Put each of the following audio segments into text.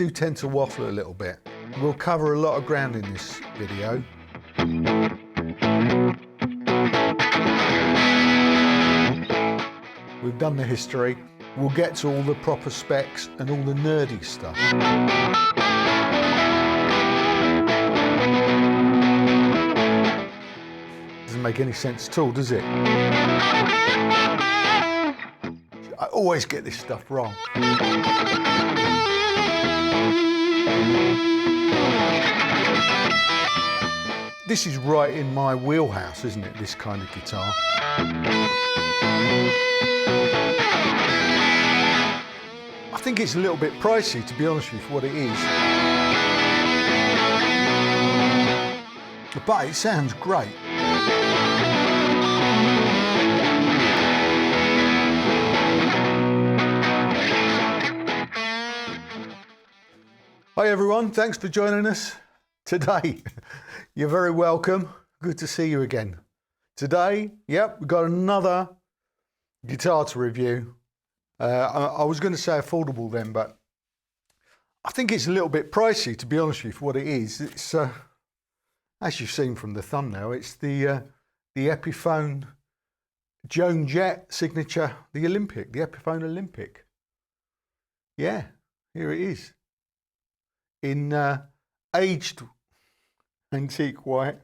do tend to waffle a little bit. We'll cover a lot of ground in this video. We've done the history. We'll get to all the proper specs and all the nerdy stuff. Doesn't make any sense at all, does it? I always get this stuff wrong. This is right in my wheelhouse, isn't it, this kind of guitar? I think it's a little bit pricey, to be honest with you, for what it is. But it sounds great. Hi everyone, thanks for joining us today. You're very welcome. Good to see you again. Today, yep, we've got another guitar to review. I was going to say affordable then, but I think it's a little bit pricey, to be honest with you, for what it is. It's, as you've seen from the thumbnail, it's the Epiphone Joan Jet signature, the Olympic, the Epiphone Olympic. Yeah, here it is. In aged antique white,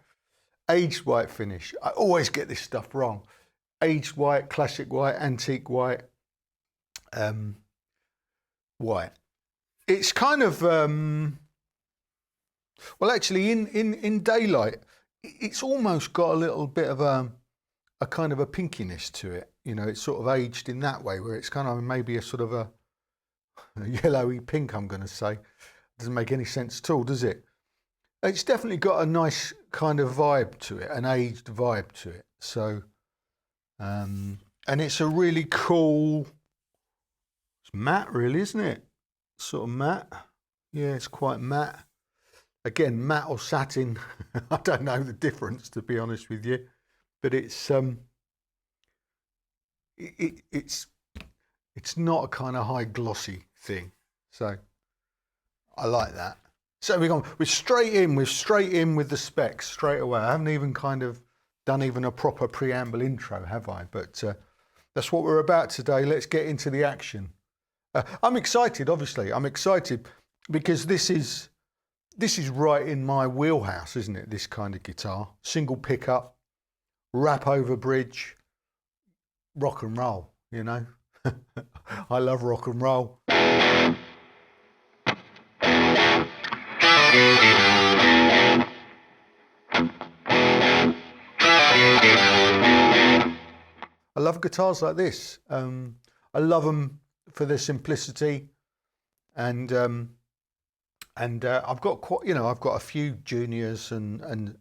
aged white finish. I always get this stuff wrong. Aged white, classic white, antique white, white. It's kind of, well actually in daylight, it's almost got a little bit of a kind of a pinkiness to it. You know, it's sort of aged in that way, where it's kind of maybe a sort of a yellowy pink, I'm going to say. Doesn't make any sense at all, does it? It's definitely got a nice kind of vibe to it, an aged vibe to it. So, and it's a really cool, it's matte really, isn't it? Sort of matte. Yeah, it's quite matte. Again, matte or satin, I don't know the difference, to be honest with you. But it's it's not a kind of high glossy thing. So I like that. So we're straight in with the specs straight away. I haven't even kind of done even a proper preamble intro, have I? But that's what we're about today. Let's get into the action. I'm excited, obviously. I'm excited because this is right in my wheelhouse, isn't it? This kind of guitar, single pickup, wrap over bridge, rock and roll. You know, I love rock and roll. I love guitars like this. I love them for their simplicity, and I've got quite, I've got a few juniors and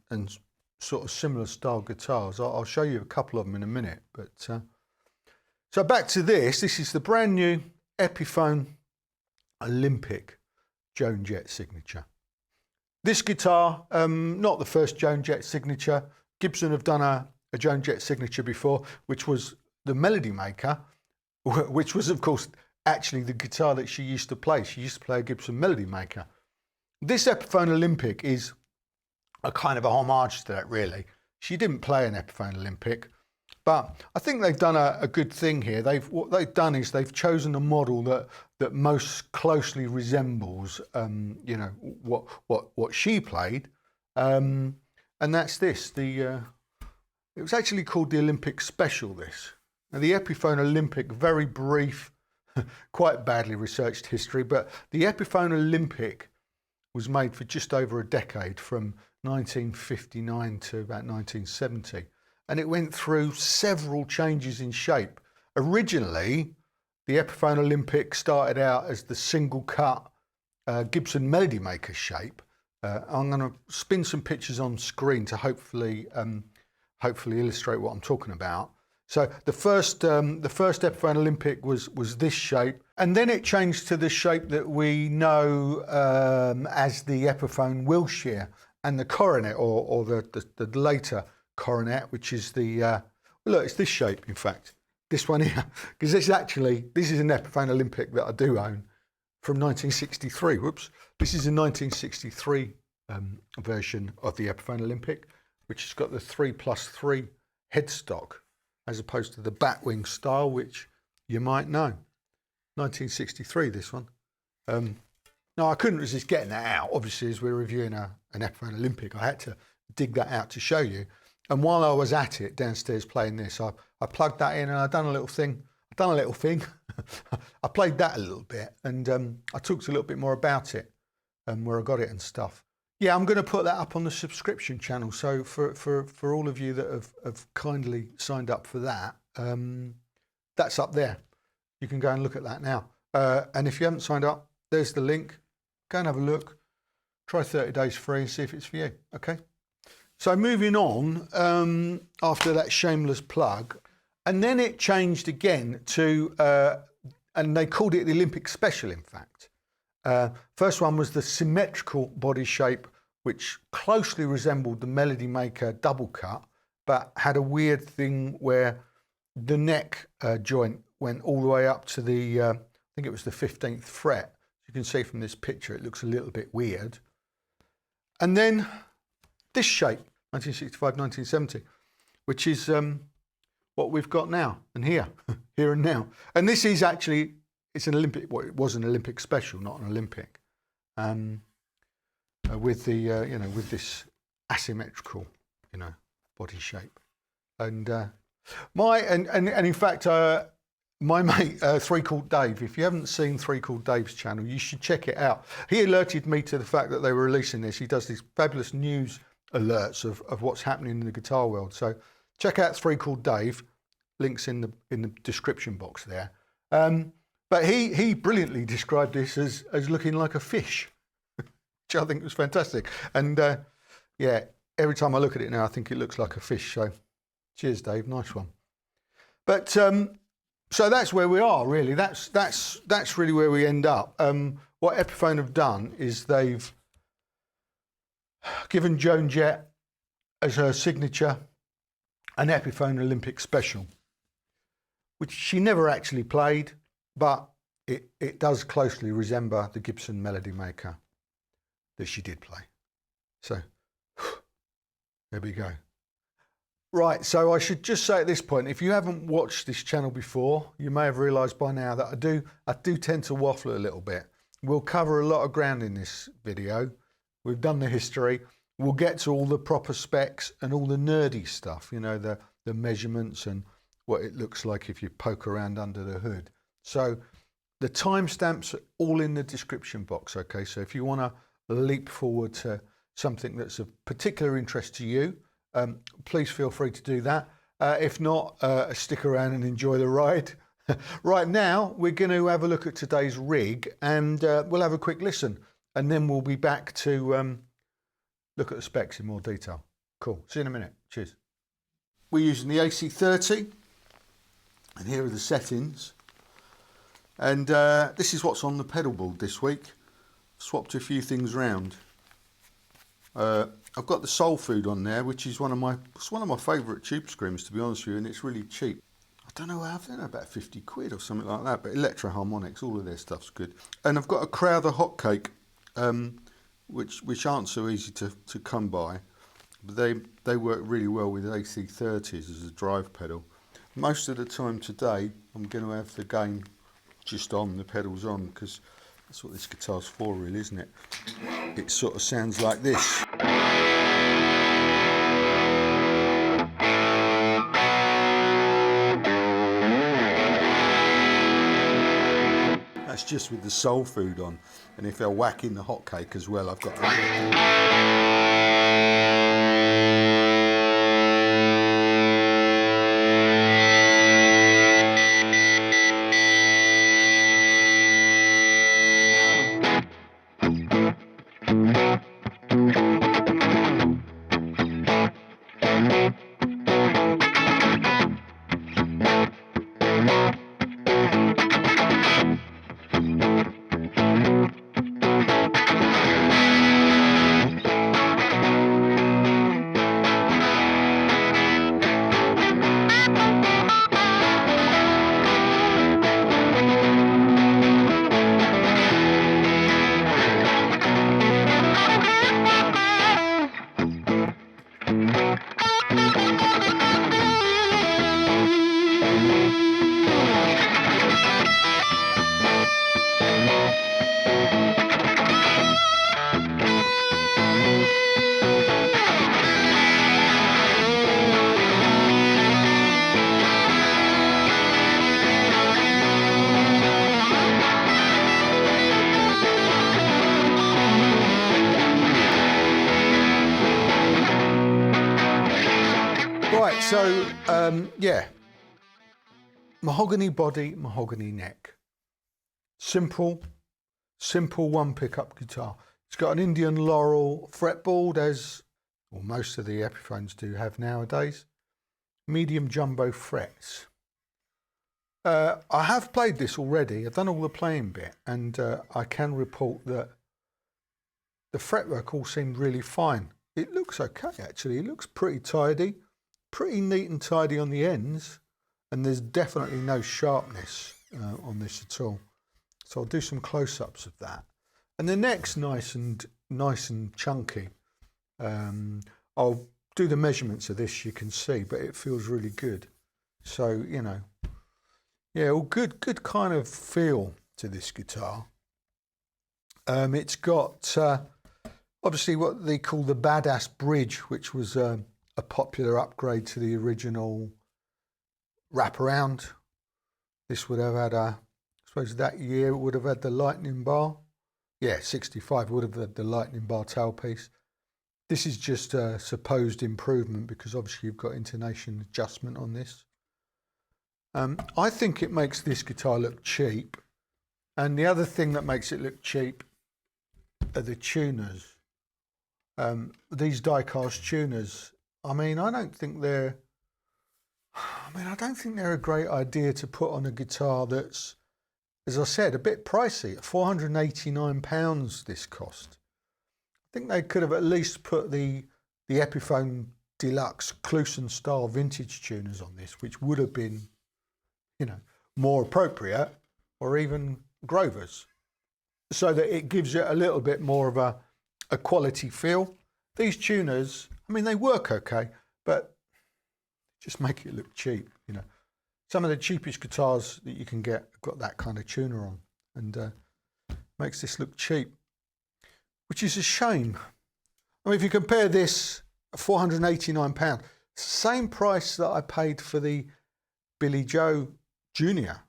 sort of similar style guitars. I'll show you a couple of them in a minute. But so back to this. This is the brand new Epiphone Olympic Joan Jet signature. This guitar, not the first Joan Jet signature. Gibson have done a Joan Jet signature before, which was the Melody Maker, which was, of course, actually the guitar that she used to play. She used to play a Gibson Melody Maker. This Epiphone Olympic is a kind of a homage to that, really. She didn't play an Epiphone Olympic, but I think they've done a good thing here. What they've done is they've chosen a model that most closely resembles, what she played, and that's this. It was actually called the Olympic Special, this. Now, the Epiphone Olympic, very brief, quite badly researched history, but the Epiphone Olympic was made for just over a decade, from 1959 to about 1970. And it went through several changes in shape. Originally, the Epiphone Olympic started out as the single cut Gibson Melody Maker shape. I'm going to spin some pictures on screen to hopefully illustrate what I'm talking about. So the first Epiphone Olympic was this shape, and then it changed to the shape that we know as the Epiphone Wilshire and the coronet, or the later coronet, which is the look, it's this shape, in fact, this one here, because this is an Epiphone Olympic that I do own from 1963. Whoops. This is a 1963 version of the Epiphone Olympic, which has got the 3+3 headstock, as opposed to the batwing style, which you might know. 1963, this one. Now, I couldn't resist getting that out. Obviously, as we're reviewing an Epiphone Olympic, I had to dig that out to show you. And while I was at it downstairs playing this, I plugged that in and I done a little thing. I played that a little bit, and I talked a little bit more about it and where I got it and stuff. Yeah, I'm going to put that up on the subscription channel. So for all of you that have kindly signed up for that, that's up there. You can go and look at that now. And if you haven't signed up, there's the link. Go and have a look. Try 30 days free and see if it's for you. Okay. So moving on, after that shameless plug, and then it changed again to, and they called it the Olympic Special, in fact. First one was the symmetrical body shape, which closely resembled the Melody Maker double cut, but had a weird thing where the neck joint went all the way up to the, I think it was the 15th fret. You can see from this picture, it looks a little bit weird. And then this shape, 1965, 1970, which is what we've got now and here, here and now. And this is actually, it's an Olympic, well, it was an Olympic special, not an Olympic, with the, you know, with this asymmetrical, you know, body shape. And in fact, my mate, Three Chord Dave, if you haven't seen Three Chord Dave's channel, you should check it out. He alerted me to the fact that they were releasing this. He does these fabulous news alerts of what's happening in the guitar world. So check out Three Chord Dave. Links in the description box there. But he brilliantly described this as looking like a fish, which I think was fantastic. And yeah, every time I look at it now, I think it looks like a fish. So cheers, Dave. Nice one. But so that's where we are, really. That's really where we end up. What Epiphone have done is they've given Joan Jet as her signature an Epiphone Olympic Special, which she never actually played, but it does closely resemble the Gibson Melody Maker that she did play. So there we go. Right, so I should just say at this point, if you haven't watched this channel before, you may have realised by now that I do tend to waffle a little bit. We'll cover a lot of ground in this video. We've done the history. We'll get to all the proper specs and all the nerdy stuff, you know, the measurements and what it looks like if you poke around under the hood. So the timestamps are all in the description box, okay? So if you want to leap forward to something that's of particular interest to you, please feel free to do that. If not, stick around and enjoy the ride. Right now, we're going to have a look at today's rig, and we'll have a quick listen, and then we'll be back to look at the specs in more detail. Cool. See you in a minute. Cheers. We're using the AC30, and here are the settings. And this is what's on the pedal board this week. Swapped a few things around. I've got the Soul Food on there, which is one of my favourite tube screamers, to be honest with you, and it's really cheap. I don't know, about 50 quid or something like that, but Electro Harmonics, all of their stuff's good. And I've got a Crowther Hotcake, which aren't so easy to come by, but they work really well with AC30s as a drive pedal. Most of the time today, I'm going to have the gain just on, the pedals on, because that's what this guitar's for, really, isn't it? It sort of sounds like this. That's just with the Soul Food on, and if I whack in the Hotcake as well, I've got Right, so yeah, mahogany body, mahogany neck. Simple one pickup guitar. It's got an Indian laurel fretboard, as well, most of the Epiphones do have nowadays. Medium jumbo frets. I have played this already. I've done all the playing bit, and I can report that the fretwork all seemed really fine. It looks okay, actually. It looks pretty tidy, pretty neat and tidy on the ends, and there's definitely no sharpness on this at all. So I'll do some close-ups of that. And the neck's nice and chunky. I'll do the measurements of this, you can see, but it feels really good. So, you know, yeah, all good kind of feel to this guitar. It's got obviously what they call the Badass Bridge, which was a popular upgrade to the original wraparound. This would have had I suppose that year it would have had the lightning bar. Yeah, 65 would have had the lightning bar tailpiece. This is just a supposed improvement because obviously you've got intonation adjustment on this. I think it makes this guitar look cheap. And the other thing that makes it look cheap are the tuners. These die-cast tuners, I don't think they're a great idea to put on a guitar that's, as I said, a bit pricey. At £489 this cost. I think they could have at least put the Epiphone Deluxe Clusen style vintage tuners on this, which would have been, you know, more appropriate, or even Grovers, so that it gives it a little bit more of a quality feel. These tuners, they work okay, but just make it look cheap, you know. Some of the cheapest guitars that you can get have got that kind of tuner on, and makes this look cheap, which is a shame. If you compare this, £489, same price that I paid for the Billy Joe Jr.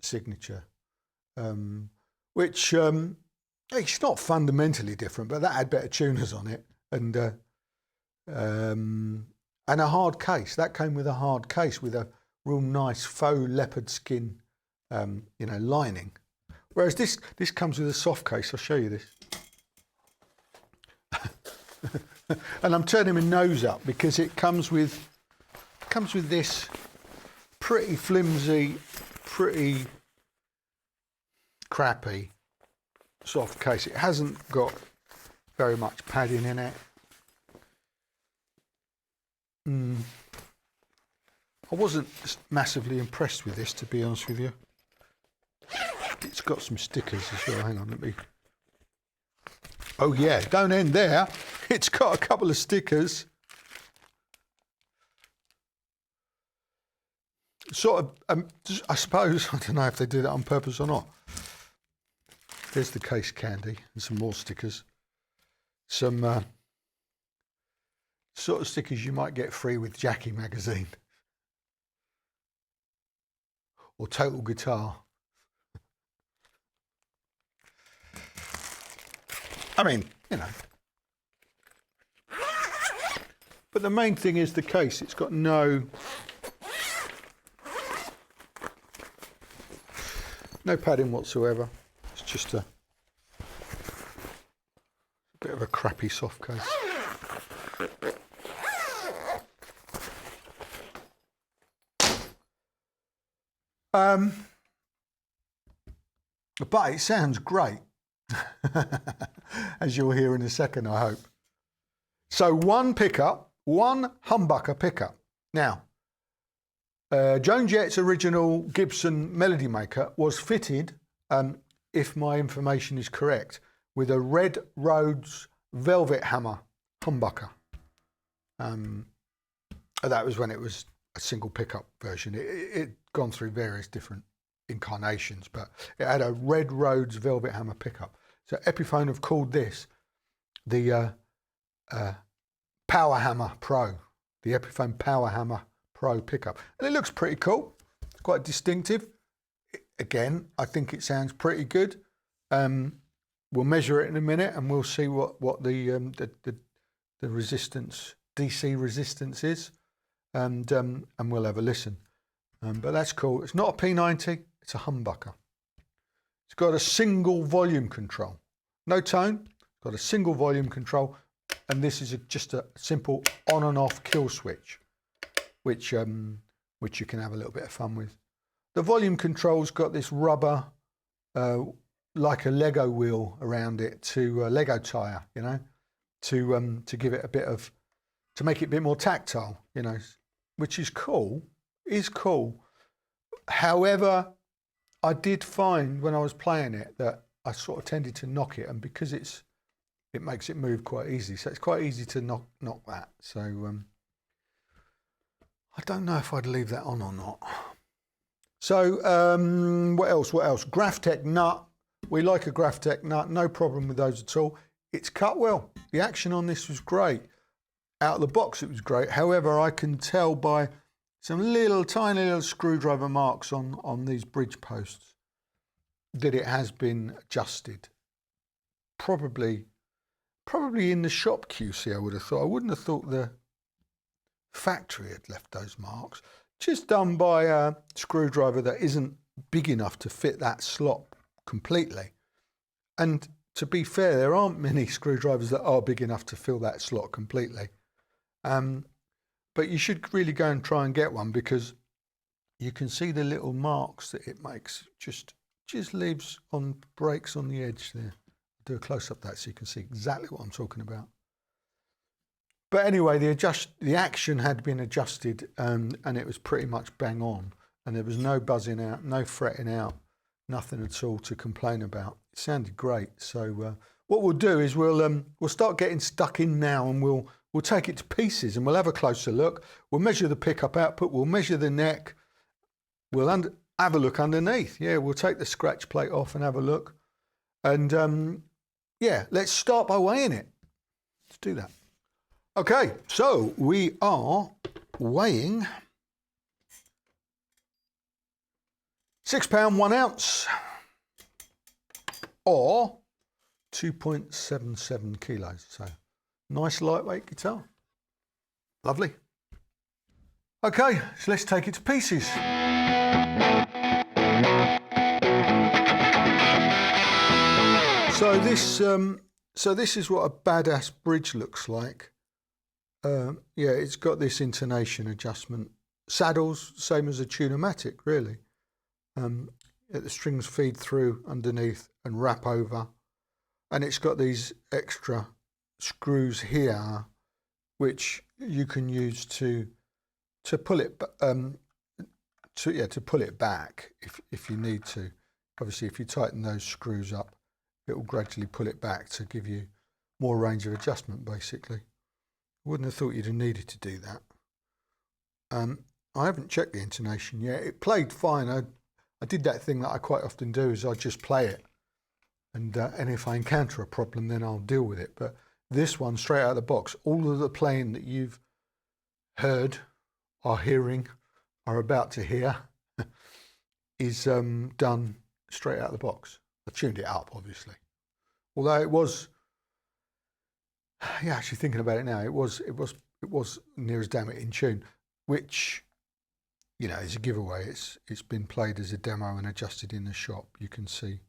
signature, which it's not fundamentally different, but that had better tuners on it, and a hard case. That came with a hard case with a real nice faux leopard skin, lining. Whereas this comes with a soft case. I'll show you this. And I'm turning my nose up because it comes with this pretty flimsy, pretty crappy soft case. It hasn't got very much padding in it. I wasn't massively impressed with this, to be honest with you. It's got some stickers as well. Hang on, let me... Oh yeah, don't end there. It's got a couple of stickers. Sort of, I suppose, I don't know if they did it on purpose or not. There's the case candy and some more stickers. Some sort of stickers you might get free with Jackie magazine. Or Total Guitar. You know. But the main thing is the case. It's got no padding whatsoever. It's just a bit of a crappy soft case. But it sounds great, as you'll hear in a second, I hope. So one pickup, one humbucker pickup. Now, Joan Jett's original Gibson Melody Maker was fitted, if my information is correct, with a Red Rhodes Velvet Hammer humbucker. That was when it was a single pickup version. It gone through various different incarnations, but it had a Red Rhodes Velvet Hammer pickup. So Epiphone have called this the Power Hammer Pro, the Epiphone Power Hammer Pro pickup, and it looks pretty cool. It's quite distinctive. Again, I think it sounds pretty good. We'll measure it in a minute, and we'll see what the resistance, DC resistance is. and we'll have a listen. But that's cool. It's not a P90, it's a humbucker. It's got a single volume control. No tone, got a single volume control, and this is just a simple on and off kill switch, which you can have a little bit of fun with. The volume control's got this rubber, like a Lego wheel around it, to a Lego tire, you know, to give it a bit of, to make it a bit more tactile, you know, which is cool. However, I did find when I was playing it that I sort of tended to knock it, and because it makes it move quite easily, so it's quite easy to knock that. So I don't know if I'd leave that on or not. So what else? Graphtec nut. We like a Graphtec nut, no problem with those at all. It's cut well. The action on this was great. Out of the box it was great. However, I can tell by some tiny little screwdriver marks on these bridge posts that it has been adjusted. Probably in the shop QC, I would have thought. I wouldn't have thought the factory had left those marks. Just done by a screwdriver that isn't big enough to fit that slot completely. And to be fair, there aren't many screwdrivers that are big enough to fill that slot completely. But you should really go and try and get one, because you can see the little marks that it makes. Just leaves on breaks on the edge there. I'll do a close up of that so you can see exactly what I'm talking about. But anyway, the action had been adjusted, and it was pretty much bang on, and there was no buzzing out, no fretting out, nothing at all to complain about. It sounded great. So what we'll do is we'll start getting stuck in now, and we'll take it to pieces, and we'll have a closer look. We'll measure the pickup output. We'll measure the neck. We'll have a look underneath. Yeah, we'll take the scratch plate off and have a look. And yeah, let's start by weighing it. Let's do that. Okay, so we are weighing £6 1 ounce, or 2.77 kilos. So nice lightweight guitar. Lovely. Okay, so let's take it to pieces. So this is what a badass bridge looks like. Yeah, it's got this intonation adjustment. Saddles, same as a Tune-o-matic, really. The strings feed through underneath and wrap over. And it's got these extra screws here, which you can use to pull it to pull it back if you need to. Obviously, if you tighten those screws up, it will gradually pull it back to give you more range of adjustment, basically. Wouldn't have thought you'd have needed to do that. I haven't checked the intonation yet. It played fine. I did that thing that I quite often do, is I just play it, and if I encounter a problem, then I'll deal with it. But this one, straight out of the box, all of the playing that you've heard, are hearing, are about to hear, is done straight out of the box. I tuned it up, obviously. Although it was, yeah, actually thinking about it now, it was near as damn it in tune, which, you know, is a giveaway. It's been played as a demo and adjusted in the shop. You can see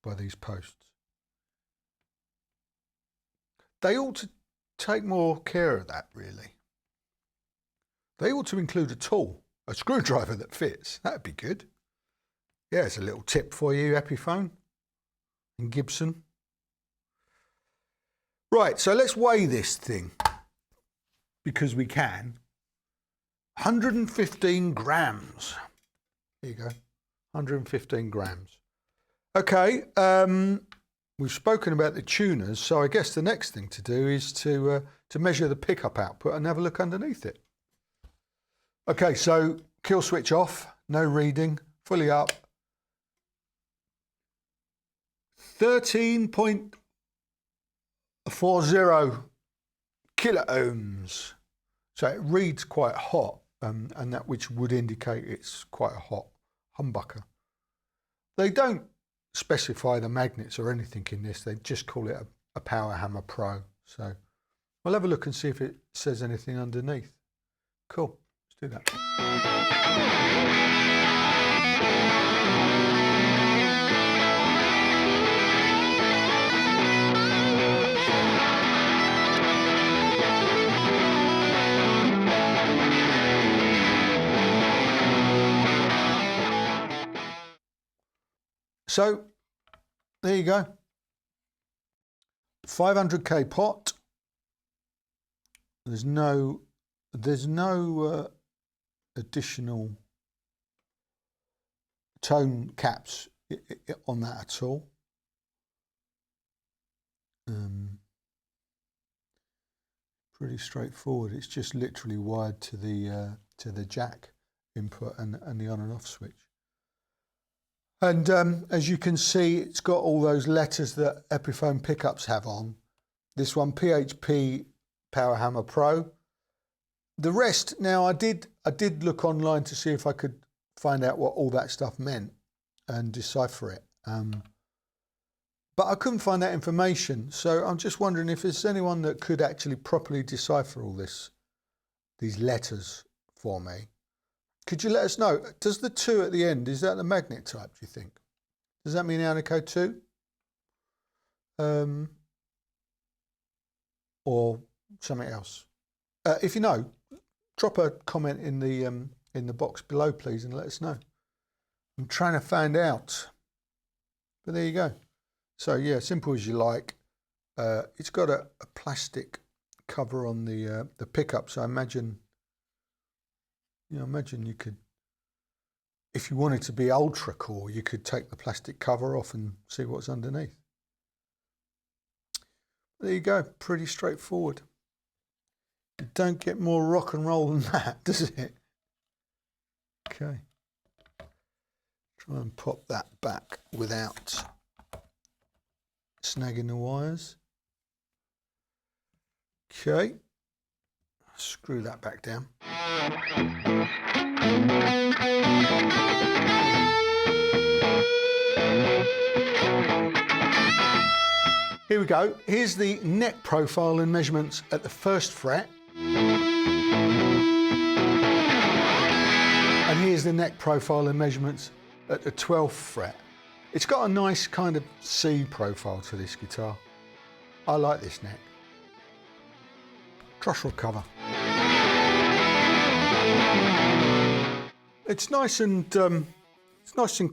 by these posts. They ought to take more care of that, really. They ought to include a tool, a screwdriver that fits. That'd be good. Yeah, it's a little tip for you, Epiphone and Gibson. Right, so let's weigh this thing, because we can. 115 grams. There you go, 115 grams. Okay, we've spoken about the tuners, so I guess the next thing to do is to measure the pickup output and have a look underneath it. Okay, so kill switch off, no reading, fully up. 13.40 kilo ohms. So it reads quite hot, and that which would indicate it's quite a hot humbucker. They don't specify the magnets or anything in this. They just call it a Power Hammer Pro. So we'll have a look and see if it says anything underneath. Cool. Let's do that. So there you go. 500k pot. There's no additional tone caps on that at all. Pretty straightforward. It's just literally wired to the jack input and the on and off switch. And as you can see, it's got all those letters that Epiphone pickups have on. This one, PHP Power Hammer Pro. The rest, now I did look online to see if I could find out what all that stuff meant and decipher it. But I couldn't find that information. So I'm just wondering if there's anyone that could actually properly decipher all these letters for me. Could you let us know? Does the 2 at the end, is that the magnet type, do you think? Does that mean Alnico 2? Or something else? If you know, drop a comment in the box below, please, and let us know. I'm trying to find out. But there you go. So yeah, simple as you like. It's got a plastic cover on the pickup, so I imagine you could, if you wanted to be ultra cool, you could take the plastic cover off and see what's underneath. There you go, pretty straightforward. You don't get more rock and roll than that, does it? Okay. Try and pop that back without snagging the wires. Okay. Screw that back down. Here we go. Here's the neck profile and measurements at the 1st fret. And here's the neck profile and measurements at the 12th fret. It's got a nice kind of C profile to this guitar. I like this neck. Truss rod cover. It's nice and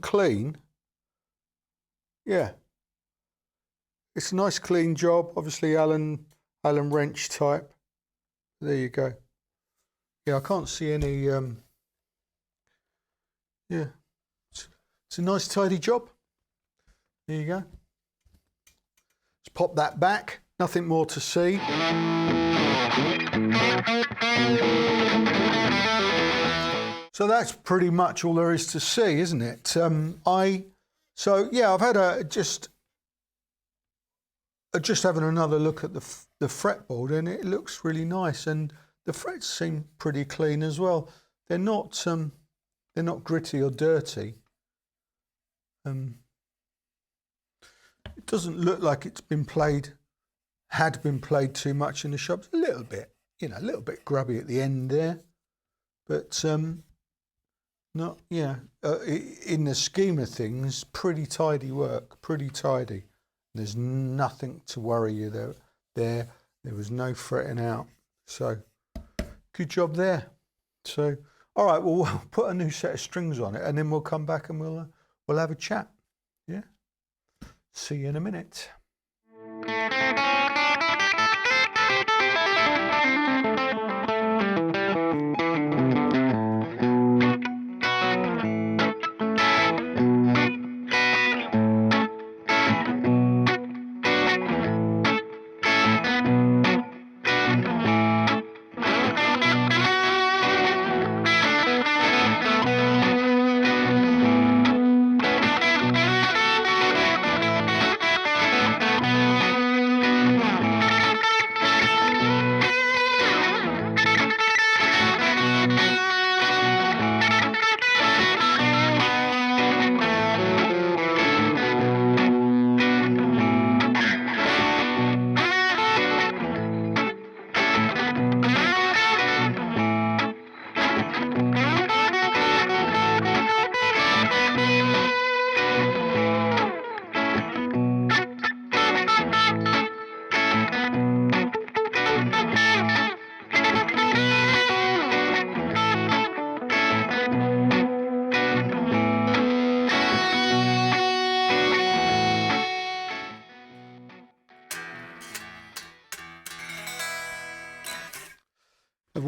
clean. Yeah, it's a nice clean job. Obviously, Allen wrench type. There you go. Yeah, I can't see any. Yeah, it's a nice tidy job. There you go. Let's pop that back. Nothing more to see. So that's pretty much all there is to see, isn't it? So yeah, I've had just having another look at the fretboard, and it looks really nice, and the frets seem pretty clean as well. They're not gritty or dirty. It doesn't look like it's had been played too much in the shop. A little bit, a little bit grubby at the end there, but not, in the scheme of things, pretty tidy work, pretty tidy. There's nothing to worry you there. There was no fretting out. So good job there. So, all right, well, we'll put a new set of strings on it, and then we'll come back and we'll have a chat. Yeah. See you in a minute.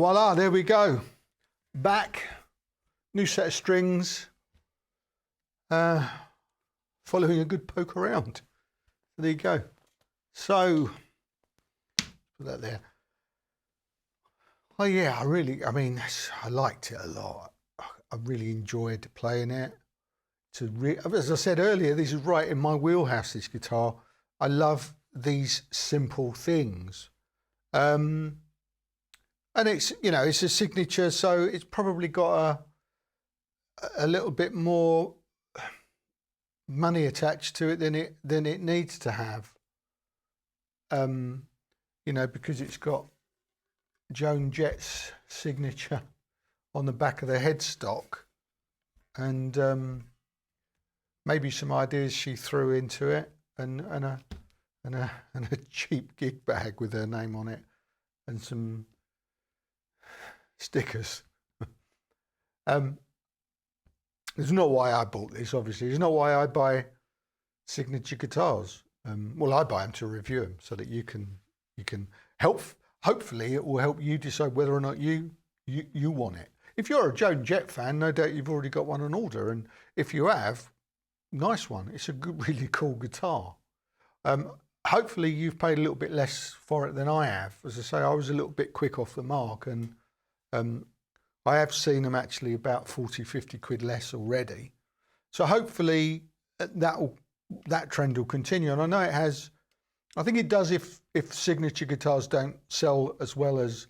voila, there we go. Back, new set of strings, following a good poke around. There you go. So, put that there. Oh yeah, I mean, I liked it a lot. I really enjoyed playing it. As I said earlier, this is right in my wheelhouse, this guitar. I love these simple things. And it's, you know, it's a signature, so it's probably got a little bit more money attached to it than it needs to have. You know, because it's got Joan Jett's signature on the back of the headstock, and maybe some ideas she threw into it, and a cheap gig bag with her name on it, and some stickers. It's not why I bought this, obviously. It's not why I buy signature guitars. Well, I buy them to review them so that you can help. Hopefully, it will help you decide whether or not you want it. If you're a Joan Jet fan, no doubt you've already got one on order, and if you have, nice one. It's a good, really cool guitar. Hopefully, you've paid a little bit less for it than I have. As I say, I was a little bit quick off the mark, and I have seen them actually about 40, 50 quid less already. So hopefully that trend will continue. And I know it has. I think it does if signature guitars don't sell as well as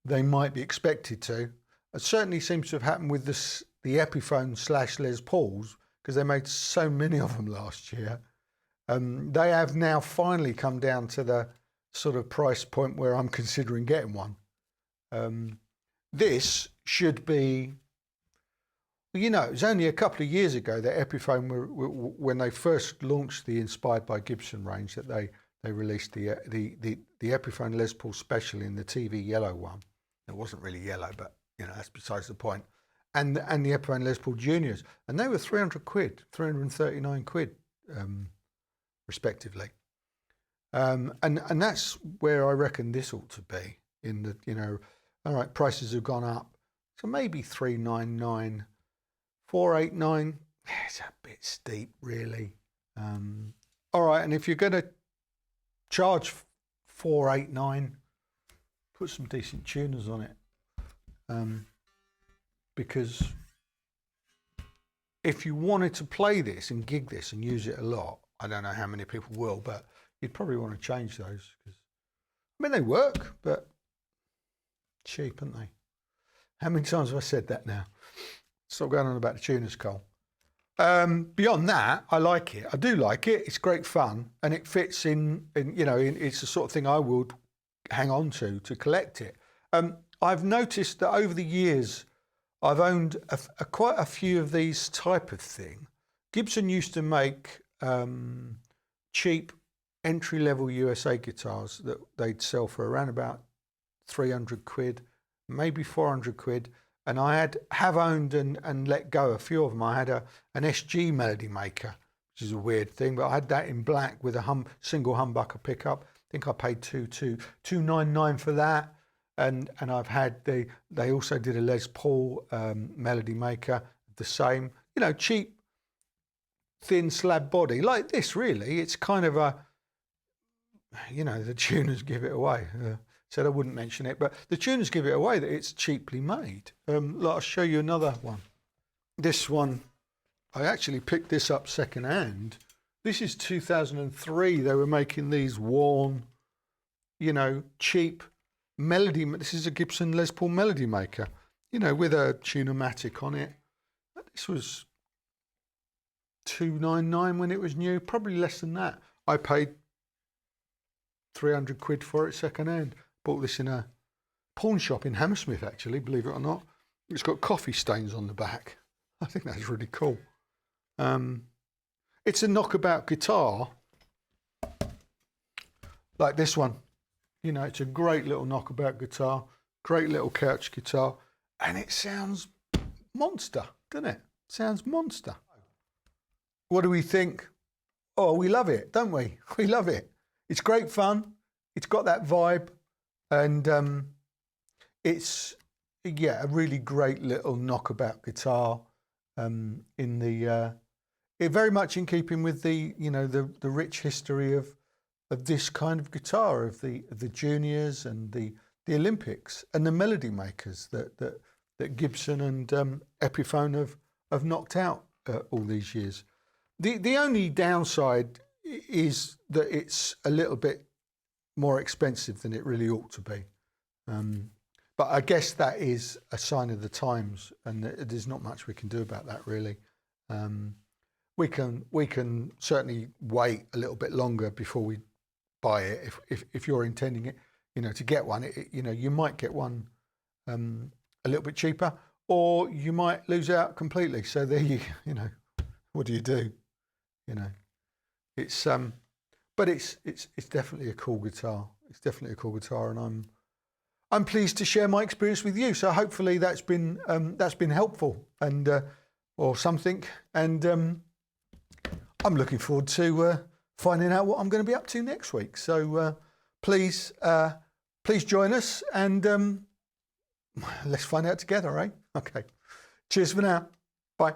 they might be expected to. It certainly seems to have happened with the Epiphone / Les Pauls, because they made so many of them last year. They have now finally come down to the sort of price point where I'm considering getting one. This should be, you know, it was only a couple of years ago that Epiphone, when they first launched the Inspired by Gibson range, that they released the Epiphone Les Paul Special in the TV yellow one. It wasn't really yellow, but you know, that's besides the point. And the Epiphone Les Paul Juniors, and they were 300 quid, 339 quid, respectively. And that's where I reckon this ought to be. In the, you know, all right, prices have gone up, so maybe 399, 489. It's a bit steep, really. All right, and if you're going to charge 489, put some decent tuners on it, because if you wanted to play this and gig this and use it a lot, I don't know how many people will, but you'd probably want to change those, because I mean, they work, but cheap, aren't they? How many times have I said that now? Stop going on about the tuners, Cole. Beyond that, I like it. I do like it. It's great fun, and it fits in you know, it's the sort of thing I would hang on to collect it. I've noticed that over the years, I've owned quite a few of these type of thing. Gibson used to make cheap entry-level USA guitars that they'd sell for around about 300 quid, maybe 400 quid. And I have owned and let go a few of them. I had an SG Melody Maker, which is a weird thing, but I had that in black with a single humbucker pickup. I think I paid $299 for that. And I've had they also did a Les Paul Melody Maker, the same, you know, cheap, thin slab body like this. Really, it's kind of a, you know, the tuners give it away. Said I wouldn't mention it, but the tuners give it away that it's cheaply made. I'll show you another one. This one, I actually picked this up second hand. This is 2003. They were making these worn, you know, cheap melody. This is a Gibson Les Paul Melody Maker, you know, with a tuner-matic on it. This was $299 when it was new, probably less than that. I paid 300 quid for it second hand. Bought this in a pawn shop in Hammersmith, actually, believe it or not. It's got coffee stains on the back. I think that's really cool. It's a knockabout guitar, like this one. You know, it's a great little knockabout guitar, great little couch guitar, and it sounds monster, doesn't it? Sounds monster. What do we think? Oh, we love it, don't we? We love it. It's great fun. It's got that vibe. And it's a really great little knockabout guitar. It very much in keeping with the rich history of this kind of guitar, of the juniors and the Olympics and the melody makers that Gibson and Epiphone have knocked out all these years. The only downside is that it's a little bit more expensive than it really ought to be. But I guess that is a sign of the times, and there's not much we can do about that, really. We can certainly wait a little bit longer before we buy it if you're intending it, to get one. You might get one a little bit cheaper, or you might lose out completely. So there what do you do? It's but it's definitely a cool guitar. It's definitely a cool guitar, and I'm pleased to share my experience with you. So hopefully that's been helpful and or something. And I'm looking forward to finding out what I'm going to be up to next week. So please join us, and let's find out together, eh? Okay. Cheers for now. Bye.